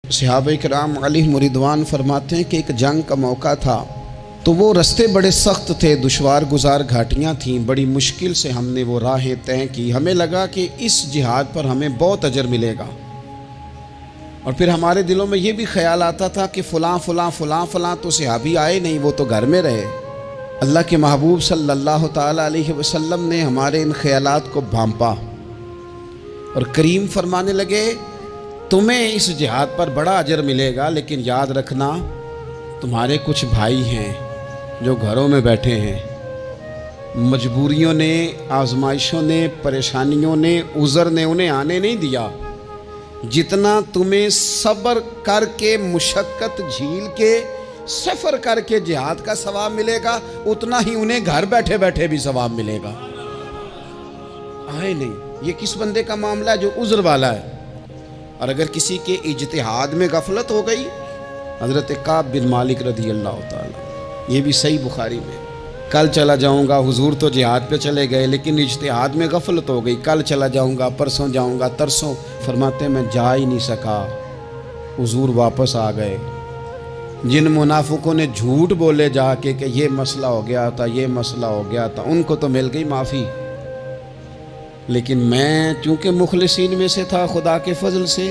सहाबा इकराम अलैहिम रिदवान फरमाते हैं कि एक जंग का मौका था, तो वो रास्ते बड़े सख्त थे, दुश्वार गुजार घाटियाँ थीं, बड़ी मुश्किल से हमने वो राहें तय की। हमें लगा कि इस जिहाद पर हमें बहुत अजर मिलेगा, और फिर हमारे दिलों में ये भी ख्याल आता था कि फ़लाँ फ़लाँ फ़लाँ फ़लाँ तो सहाबी आए नहीं, वो तो घर में रहे। अल्लाह के महबूब सल्लल्लाहु ताला अलैहि वसल्लम ने हमारे इन ख्यालात को भांपा और करीम फरमाने लगे, तुम्हें इस जिहाद पर बड़ा अजर मिलेगा, लेकिन याद रखना तुम्हारे कुछ भाई हैं जो घरों में बैठे हैं, मजबूरियों ने, आजमाइशों ने, परेशानियों ने, उज़र ने उन्हें आने नहीं दिया। जितना तुम्हें सब्र करके, मुशक्क़त झील के, सफ़र करके जिहाद का सवाब मिलेगा, उतना ही उन्हें घर बैठे बैठे भी सवाब मिलेगा। आए नहीं, ये किस बंदे का मामला है जो उज़र वाला है। और अगर किसी के इज्तिहाद में गफलत हो गई, हज़रत काब बिन मालिक रज़ी अल्लाह ताला, ये भी सही बुखारी में, कल चला जाऊंगा, हुजूर तो जिहाद पे चले गए लेकिन इज्तिहाद में गफलत हो गई, कल चला जाऊंगा, परसों जाऊंगा, तरसों, फरमाते मैं जा ही नहीं सका, हुजूर वापस आ गए। जिन मुनाफिकों ने झूठ बोले जाके कि ये मसला हो गया था, ये मसला हो गया था, उनको तो मिल गई माफ़ी, लेकिन मैं चूँकि मुखलिसीन में से था खुदा के फजल से,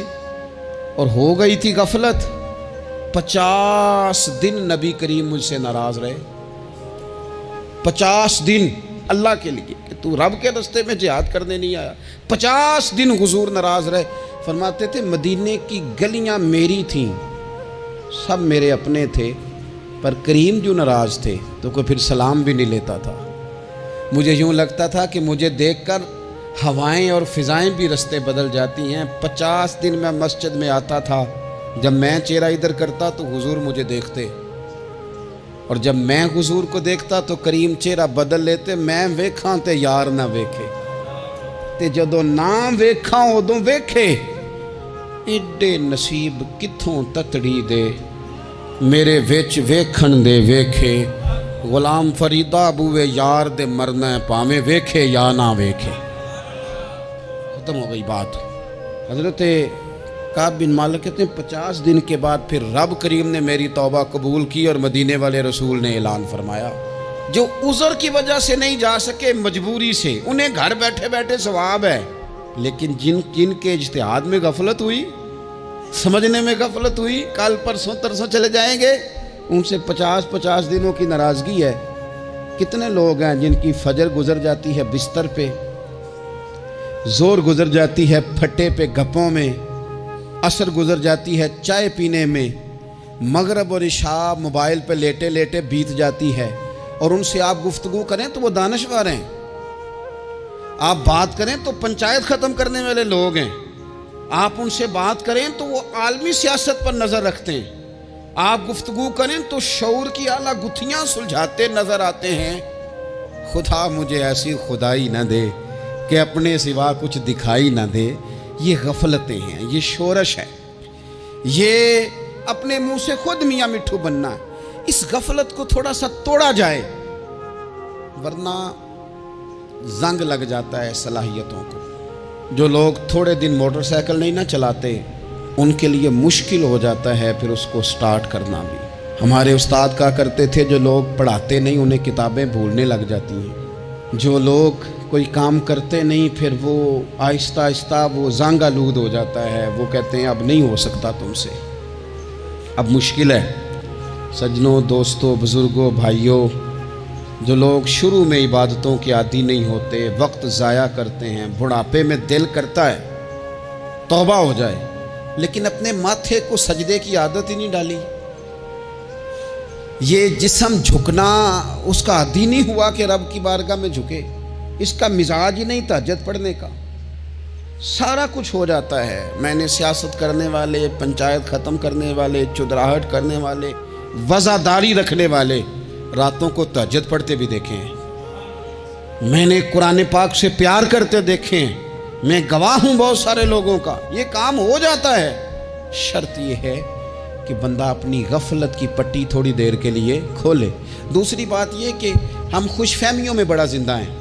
और हो गई थी गफलत, 50 दिन नबी करीम मुझसे नाराज़ रहे। 50 दिन अल्लाह के लिए कि तू रब के रास्ते में जिहाद करने नहीं आया। 50 दिन हुजूर नाराज़ रहे। फरमाते थे मदीने की गलियां मेरी थीं, सब मेरे अपने थे, पर करीम जो नाराज़ थे तो कोई फिर सलाम भी नहीं लेता था। मुझे यूँ लगता था कि मुझे देखकर हवाएं और फ़िज़ाएं भी रास्ते बदल जाती हैं। 50 दिन मैं मस्जिद में आता था, जब मैं चेहरा इधर करता तो हुजूर मुझे देखते, और जब मैं हुजूर को देखता तो करीम चेहरा बदल लेते। मैं वेखा ते यार ना वेखे, ते जदों ना वेखा उदों वेखे। एडे नसीब कित्थों ततड़ी दे, मेरे विच वेखण दे वेखे। गुलाम फरीदा बूवे यार दे मरना भावें वेखे या ना वेखे। खत्म हो गई बात। हज़रत काब बिन मालिक कहते हैं 50 दिन के बाद फिर रब करीम ने मेरी तौबा कबूल की, और मदीने वाले रसूल ने ऐलान फरमाया, जो उज़र की वजह से नहीं जा सके, मजबूरी से, उन्हें घर बैठे बैठे सवाब है, लेकिन जिन के इज्तिहाद में गफलत हुई, समझने में गफलत हुई, कल परसों तरसों चले जाएंगे, उनसे 50-50 दिनों की नाराज़गी है। कितने लोग हैं जिनकी फजर गुजर जाती है बिस्तर पे, जोर गुजर जाती है फट्टे पे गप्पों में, असर गुजर जाती है चाय पीने में, मगरब और इशा मोबाइल पे लेटे लेटे बीत जाती है, और उनसे आप गुफ्तगू करें तो वो दानिशवर हैं, आप बात करें तो पंचायत ख़त्म करने वाले लोग हैं, आप उनसे बात करें तो वो आलमी सियासत पर नज़र रखते हैं, आप गुफ्तगू करें तो शऊर की आला गुत्थियाँ सुलझाते नज़र आते हैं। खुदा मुझे ऐसी खुदाई न दे कि अपने सिवा कुछ दिखाई न दे। ये गफलतें हैं, ये शोरश है, ये अपने मुंह से खुद मियाँ मिट्ठू बनना है। इस गफलत को थोड़ा सा तोड़ा जाए, वरना जंग लग जाता है सलाहियतों को। जो लोग थोड़े दिन मोटरसाइकिल नहीं ना चलाते, उनके लिए मुश्किल हो जाता है फिर उसको स्टार्ट करना भी। हमारे उस्ताद कहा करते थे, जो लोग पढ़ाते नहीं उन्हें किताबें भूलने लग जाती हैं। जो लोग कोई काम करते नहीं, फिर वो आहिस्ता आहिस्ता वो ज़ंग आलूद हो जाता है, वो कहते हैं अब नहीं हो सकता तुमसे, अब मुश्किल है। सज्जनों, दोस्तों, बुज़ुर्गों, भाइयों, जो लोग शुरू में इबादतों के आदी नहीं होते, वक्त ज़ाया करते हैं, बुढ़ापे में दिल करता है तौबा हो जाए, लेकिन अपने माथे को सजदे की आदत ही नहीं डाली। ये जिस्म झुकना उसका आदी नहीं हुआ कि रब की बारगाह में झुके, इसका मिजाज ही नहीं तहज्जुद पढ़ने का। सारा कुछ हो जाता है। मैंने सियासत करने वाले, पंचायत ख़त्म करने वाले, चुदराहट करने वाले, वज़ादारी रखने वाले रातों को तहज्जुद पढ़ते भी देखे हैं। मैंने कुरान पाक से प्यार करते देखे हैं। मैं गवाह हूँ बहुत सारे लोगों का। ये काम हो जाता है। शर्त ये है कि बंदा अपनी गफलत की पट्टी थोड़ी देर के लिए खोले। दूसरी बात ये कि हम खुशफहमियों में बड़ा जिंदा हैं,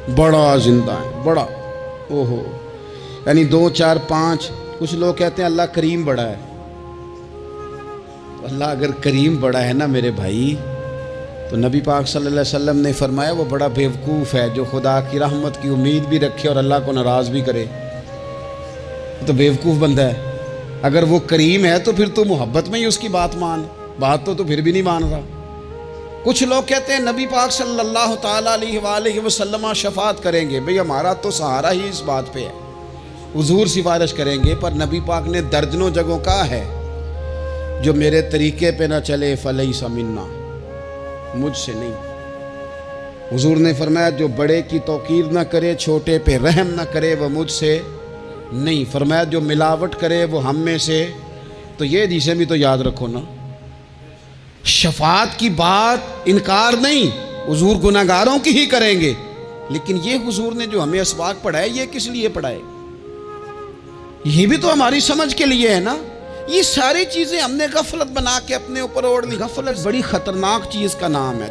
बड़ा जिंदा है, बड़ा, ओहो, यानी 2 4 5 کچھ لوگ کہتے ہیں اللہ کریم بڑا ہے. اللہ اگر کریم بڑا ہے نا میرے بھائی، تو نبی پاک صلی اللہ علیہ وسلم نے فرمایا وہ بڑا بیوقوف ہے جو خدا کی رحمت کی امید بھی رکھے اور اللہ کو ناراض بھی کرے. تو بیوقوف بندہ ہے. اگر وہ کریم ہے تو پھر تو محبت میں ہی اس کی بات مان، بات تو پھر بھی نہیں مان رہا. کچھ لوگ کہتے ہیں نبی پاک صلی اللہ تعالیٰ علیہ وآلہ وسلم شفاعت کریں گے. بھئی ہمارا تو سہارا ہی اس بات پہ ہے، حضور سفارش کریں گے. پر نبی پاک نے درجنوں جگہوں کہا ہے جو میرے طریقے پہ نہ چلے فلیس منا، مجھ سے نہیں. حضور نے فرمایا جو بڑے کی توقیر نہ کرے، چھوٹے پہ رحم نہ کرے، وہ مجھ سے نہیں. فرمایا جو ملاوٹ کرے وہ ہم میں سے. تو یہ حدیثیں بھی تو یاد رکھو نا. شفاعت کی بات انکار نہیں، حضور گناہگاروں کی ہی کریں گے. لیکن یہ حضور نے جو ہمیں اسباق پڑھائے یہ کس لیے پڑھائے؟ یہ بھی تو ہماری سمجھ کے لیے ہے نا. یہ ساری چیزیں ہم نے غفلت بنا کے اپنے اوپر اوڑھ لی. غفلت بڑی خطرناک چیز کا نام ہے.